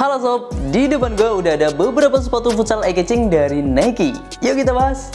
Halo sob, di depan gue udah ada beberapa sepatu futsal eye-catching dari Nike. Yuk kita bahas.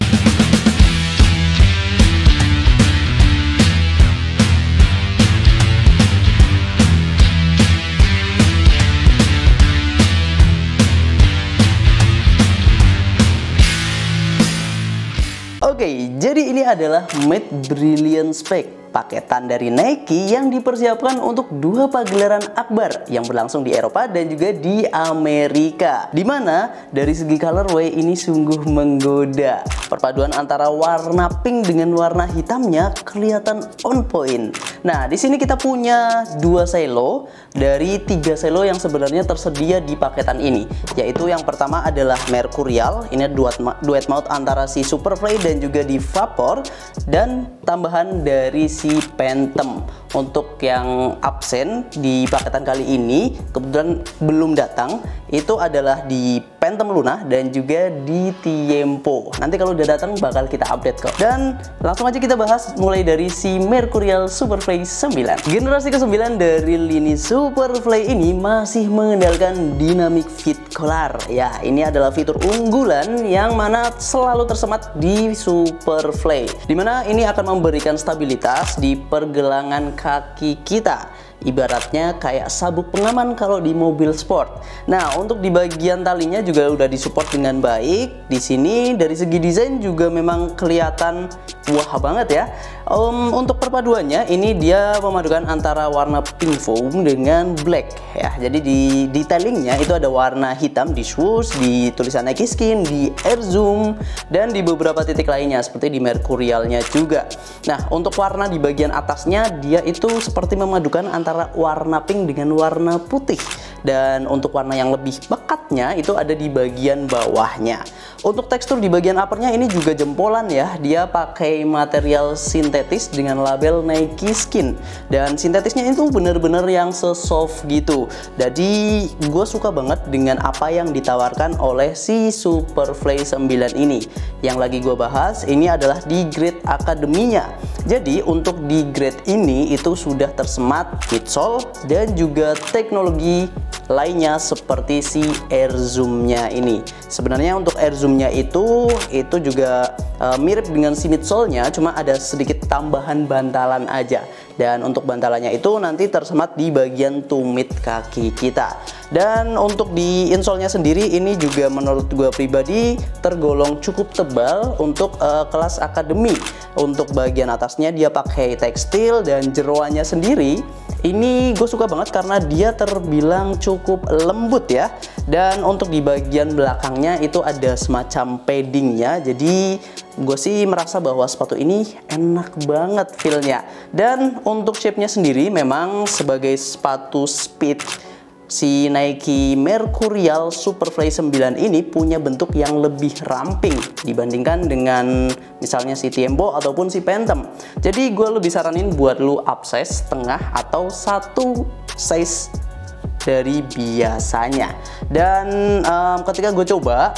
Oke, jadi ini adalah Made Brilliant Spec, paketan dari Nike yang dipersiapkan untuk dua pagelaran akbar yang berlangsung di Eropa dan juga di Amerika. Dimana dari segi colorway ini sungguh menggoda. Perpaduan antara warna pink dengan warna hitamnya kelihatan on point. Nah, di sini kita punya dua silo dari tiga silo yang sebenarnya tersedia di paketan ini. Yaitu yang pertama adalah Mercurial, ini duet mount antara si Superfly dan juga di Vapor, dan tambahan dari si Phantom. Untuk yang absen di paketan kali ini kebetulan belum datang, itu adalah di Phantom Luna dan juga di Tiempo. Nanti kalau udah datang bakal kita update kok. Dan langsung aja kita bahas mulai dari si Mercurial Superfly 9. Generasi ke-9 dari lini Superfly ini masih mengandalkan Dynamic Fit Collar. Ya, ini adalah fitur unggulan yang mana selalu tersemat di Superfly, dimana ini akan memberikan stabilitas di pergelangan kaki kita, ibaratnya kayak sabuk pengaman kalau di mobil sport. Nah, untuk di bagian talinya juga udah disupport dengan baik. Di sini dari segi desain juga memang kelihatan wah banget ya. Untuk perpaduannya ini dia memadukan antara warna pink foam dengan black ya. Jadi di detailingnya itu ada warna hitam di swoosh, di tulisan Nike Skin, di Air Zoom, dan di beberapa titik lainnya seperti di Mercurialnya juga. Nah, untuk warna di bagian atasnya dia itu seperti memadukan antara warna pink dengan warna putih. Dan untuk warna yang lebih pekatnya itu ada di bagian bawahnya. Untuk tekstur di bagian uppernya ini juga jempolan ya. Dia pakai material sintetis dengan label Nike Skin. Dan sintetisnya itu bener-bener yang se-soft gitu. Jadi gue suka banget dengan apa yang ditawarkan oleh si Superfly 9 ini. Yang lagi gue bahas ini adalah di grade akademinya. Jadi untuk di grade ini itu sudah tersemat midsole dan juga teknologi lainnya seperti si Air Zoom-nya ini. Sebenarnya untuk Air Zoom-nya itu juga mirip dengan si midsole-nya, cuma ada sedikit tambahan bantalan aja. Dan untuk bantalannya itu nanti tersemat di bagian tumit kaki kita. Dan untuk di insole-nya sendiri ini juga menurut gue pribadi tergolong cukup tebal untuk kelas akademi. Untuk bagian atasnya dia pakai tekstil dan jeroannya sendiri ini gue suka banget karena dia terbilang cukup lembut ya. Dan untuk di bagian belakangnya itu ada semacam paddingnya. Jadi gue sih merasa bahwa sepatu ini enak banget feel-nya. Dan untuk shape-nya sendiri memang sebagai sepatu speed, si Nike Mercurial Superfly 9 ini punya bentuk yang lebih ramping dibandingkan dengan misalnya si Tiempo ataupun si Phantom. Jadi gue lebih saranin buat lu upsize tengah atau satu size dari biasanya. Dan ketika gue coba,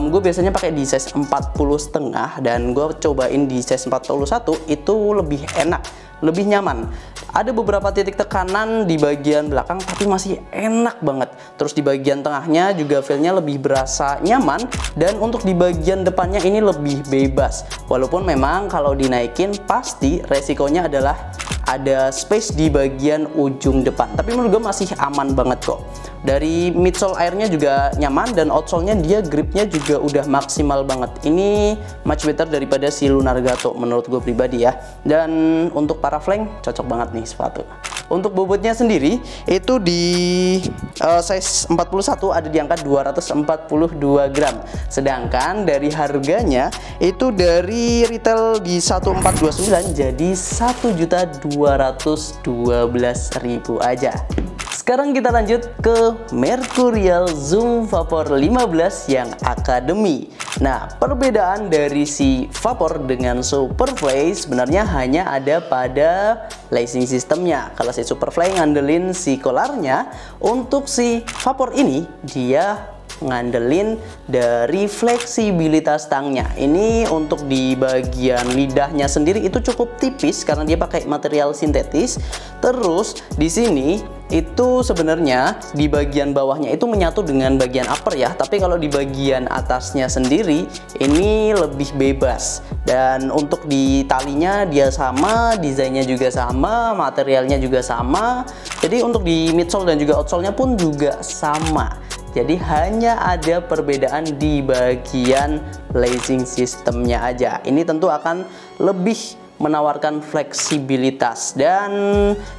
gue biasanya pakai di size 40,5 dan gue cobain di size 41 itu lebih enak, lebih nyaman. Ada beberapa titik tekanan di bagian belakang tapi masih enak banget. Terus di bagian tengahnya juga feel-nya lebih berasa nyaman. Dan untuk di bagian depannya ini lebih bebas. Walaupun memang kalau dinaikin pasti resikonya adalah ada space di bagian ujung depan. Tapi menurut gue masih aman banget kok. Dari midsole airnya juga nyaman dan outsole-nya dia gripnya juga udah maksimal banget. Ini much better daripada si Lunar Gato menurut gue pribadi ya. Dan untuk para flank cocok banget nih sepatu. Untuk bobotnya sendiri itu di size 41 ada di angka 242 gram. Sedangkan dari harganya itu dari retail di 1429 jadi 1.212.000 aja. Sekarang kita lanjut ke Mercurial Zoom Vapor 15 yang akademi. Nah, perbedaan dari si Vapor dengan Superfly sebenarnya hanya ada pada lacing sistemnya. Kalau si Superfly ngandelin si kolarnya, untuk si Vapor ini dia ngandelin dari fleksibilitas tangnya. Ini untuk di bagian lidahnya sendiri itu cukup tipis karena dia pakai material sintetis. Terus di sini itu sebenarnya di bagian bawahnya itu menyatu dengan bagian upper ya, tapi kalau di bagian atasnya sendiri ini lebih bebas. Dan untuk di talinya dia sama, desainnya juga sama, materialnya juga sama. Jadi untuk di midsole dan juga outsole-nya pun juga sama. Jadi hanya ada perbedaan di bagian lacing sistemnya aja. Ini tentu akan lebih menawarkan fleksibilitas, dan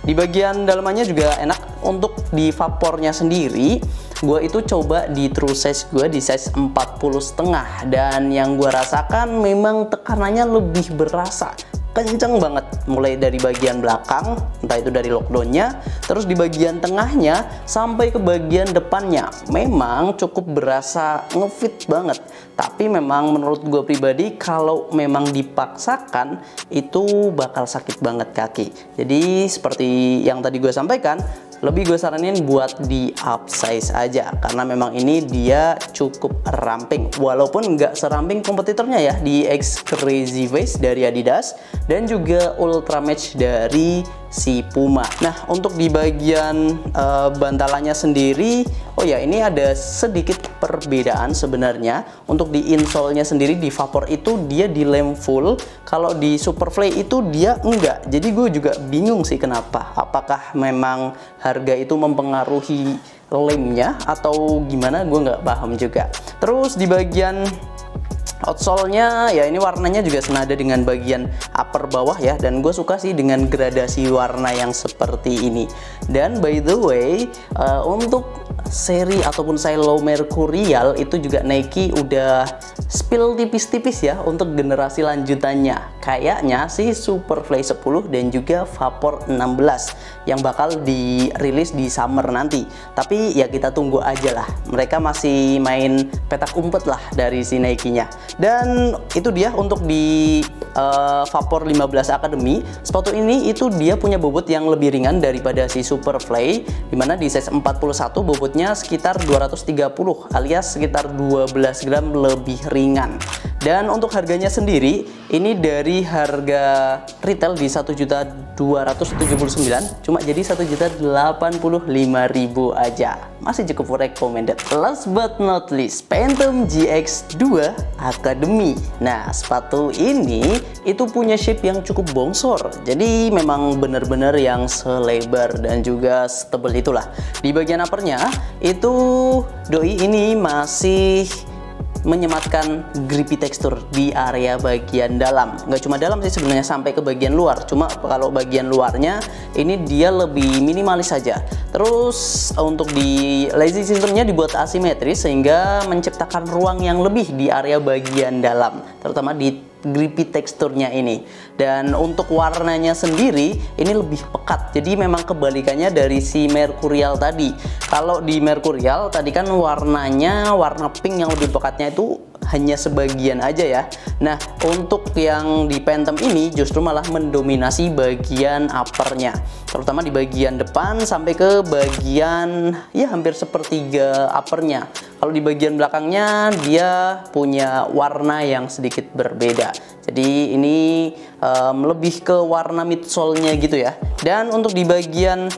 di bagian dalamannya juga enak. Untuk di vapornya sendiri, gue itu coba di true size gue di size 40,5, dan yang gue rasakan memang tekanannya lebih berasa kenceng banget, mulai dari bagian belakang, entah itu dari lockdownnya, terus di bagian tengahnya sampai ke bagian depannya memang cukup berasa ngefit banget. Tapi memang menurut gue pribadi, kalau memang dipaksakan itu bakal sakit banget kaki. Jadi seperti yang tadi gue sampaikan, lebih gue saranin buat di upsize aja, karena memang ini dia cukup ramping, walaupun nggak seramping kompetitornya ya, di X Crazy Face dari Adidas dan juga Ultra Match dari si Puma. Nah, untuk di bagian bantalannya sendiri, oh ya, ini ada sedikit perbedaan sebenarnya. Untuk di insole-nya sendiri di Vapor itu dia dilem full, kalau di Superfly itu dia enggak. Jadi gue juga bingung sih kenapa. Apakah memang harga itu mempengaruhi lemnya atau gimana, gue nggak paham juga. Terus di bagian outsole-nya ya, ini warnanya juga senada dengan bagian upper bawah ya, dan gue suka sih dengan gradasi warna yang seperti ini. Dan by the way, untuk seri ataupun silo Mercurial itu juga Nike udah spill tipis-tipis ya untuk generasi lanjutannya. Kayaknya sih Superfly 10 dan juga Vapor 16 yang bakal dirilis di summer nanti. Tapi ya kita tunggu aja lah, mereka masih main petak umpet lah dari si Nike-nya. Dan itu dia untuk di Vapor 15 Academy. Sepatu ini itu dia punya bobot yang lebih ringan daripada si Superfly, dimana di size 41 bobotnya sekitar 230 alias sekitar 12 gram lebih ringan. Dan untuk harganya sendiri, ini dari harga retail di 1.279 cuma jadi 1.085.000 aja. Masih cukup recommended. Last but not least, Phantom GX2 Academy. Nah, sepatu ini itu punya shape yang cukup bongsor. Jadi memang benar-benar yang selebar dan juga setebal itulah. Di bagian uppernya itu doi ini masih menyematkan grippy tekstur di area bagian dalam. Nggak cuma dalam sih sebenarnya, sampai ke bagian luar. Cuma kalau bagian luarnya ini dia lebih minimalis saja. Terus untuk di lazy systemnya dibuat asimetris sehingga menciptakan ruang yang lebih di area bagian dalam, terutama di grippy teksturnya ini. Dan untuk warnanya sendiri ini lebih pekat, jadi memang kebalikannya dari si Mercurial tadi. Kalau di Mercurial tadi kan warnanya warna pink yang lebih pekatnya itu hanya sebagian aja ya. Nah, untuk yang di Phantom ini justru malah mendominasi bagian uppernya, terutama di bagian depan sampai ke bagian ya hampir sepertiga uppernya. Kalau di bagian belakangnya dia punya warna yang sedikit berbeda. Jadi ini lebih ke warna midsole-nya gitu ya. Dan untuk di bagian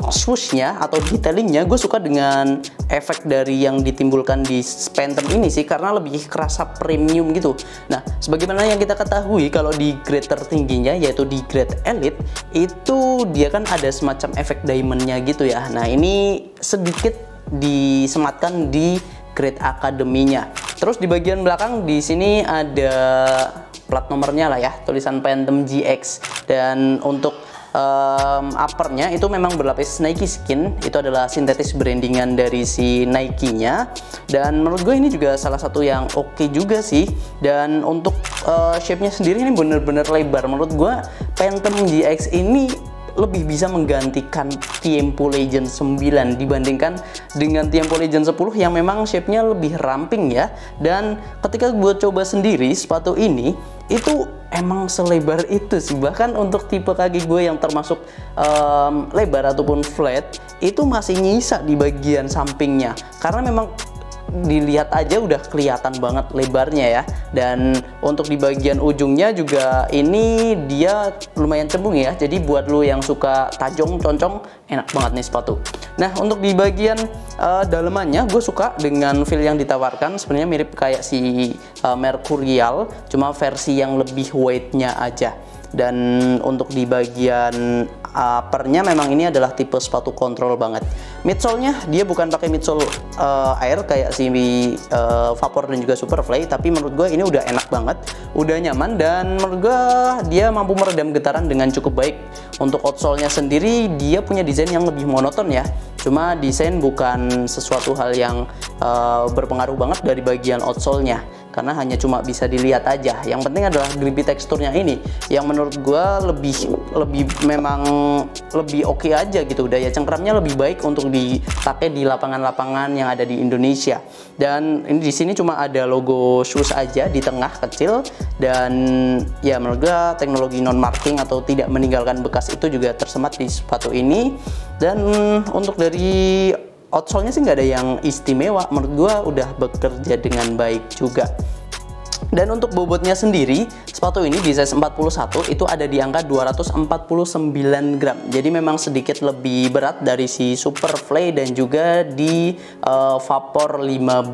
swoosh-nya atau detailingnya, gue suka dengan efek dari yang ditimbulkan di Phantom ini sih, karena lebih kerasa premium gitu. Nah, sebagaimana yang kita ketahui kalau di grade tertingginya yaitu di grade Elite itu dia kan ada semacam efek diamondnya gitu ya. Nah, ini sedikit disematkan di grade Academy-nya. Terus di bagian belakang di sini ada plat nomornya lah ya, tulisan Phantom GX. Dan untuk uppernya itu memang berlapis Nike skin, itu adalah sintetis brandingan dari si Nike-nya. Dan menurut gue ini juga salah satu yang oke juga sih. Dan untuk shape-nya sendiri ini bener-bener lebar. Menurut gue Phantom GX ini lebih bisa menggantikan Tiempo Legend 9 dibandingkan dengan Tiempo Legend 10 yang memang shape-nya lebih ramping ya. Dan ketika gue coba sendiri sepatu ini itu emang selebar itu sih. Bahkan untuk tipe kaki gue yang termasuk lebar ataupun flat itu masih nyisa di bagian sampingnya, karena memang dilihat aja udah kelihatan banget lebarnya ya. Dan untuk di bagian ujungnya juga ini dia lumayan cembung ya. Jadi buat lu yang suka tajong concong, enak banget nih sepatu. Nah, untuk di bagian dalemannya gue suka dengan feel yang ditawarkan. Sebenarnya mirip kayak si Mercurial, cuma versi yang lebih weightnya aja. Dan untuk di bagian uppernya memang ini adalah tipe sepatu kontrol banget. Midsole-nya dia bukan pakai midsole air kayak si Vapor dan juga Superfly, tapi menurut gue ini udah enak banget, udah nyaman, dan menurut gue dia mampu meredam getaran dengan cukup baik. Untuk outsole-nya sendiri dia punya desain yang lebih monoton ya, cuma desain bukan sesuatu hal yang berpengaruh banget dari bagian outsole-nya, karena hanya cuma bisa dilihat aja. Yang penting adalah grippy teksturnya ini yang menurut gue memang lebih oke aja gitu. Daya cengkramnya lebih baik untuk dipakai di lapangan-lapangan yang ada di Indonesia. Dan ini di sini cuma ada logo shoes aja di tengah kecil, dan ya menurut gue teknologi non marking atau tidak meninggalkan bekas itu juga tersemat di sepatu ini. Dan untuk dari outsole-nya sih nggak ada yang istimewa, menurut gua udah bekerja dengan baik juga. Dan untuk bobotnya sendiri, sepatu ini di size 41 itu ada di angka 249 gram. Jadi memang sedikit lebih berat dari si Superfly dan juga di Vapor 15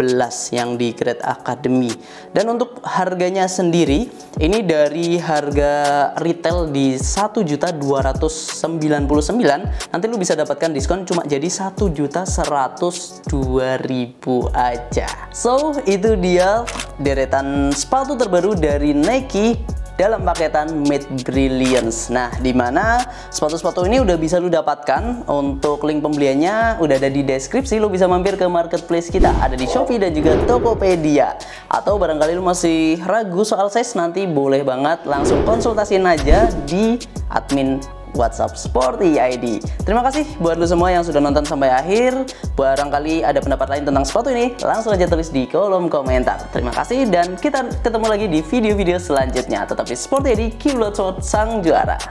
yang di Grade Academy. Dan untuk harganya sendiri, ini dari harga retail di 1.299.000, nanti lu bisa dapatkan diskon cuma jadi 1.102.000 aja. So, itu dia deretan sepatu terbaru dari Nike dalam paketan Made Brilliance. Nah, dimana sepatu-sepatu ini udah bisa lu dapatkan. Untuk link pembeliannya udah ada di deskripsi. Lu bisa mampir ke marketplace kita, ada di Shopee dan juga Tokopedia. Atau barangkali lu masih ragu soal size, nanti boleh banget langsung konsultasiin aja di admin WhatsApp Sporty ID. Terima kasih buat lu semua yang sudah nonton sampai akhir. Barangkali ada pendapat lain tentang sepatu ini, langsung aja tulis di kolom komentar. Terima kasih, dan kita ketemu lagi di video-video selanjutnya. Tetap di Sporty ID, keep load sang juara.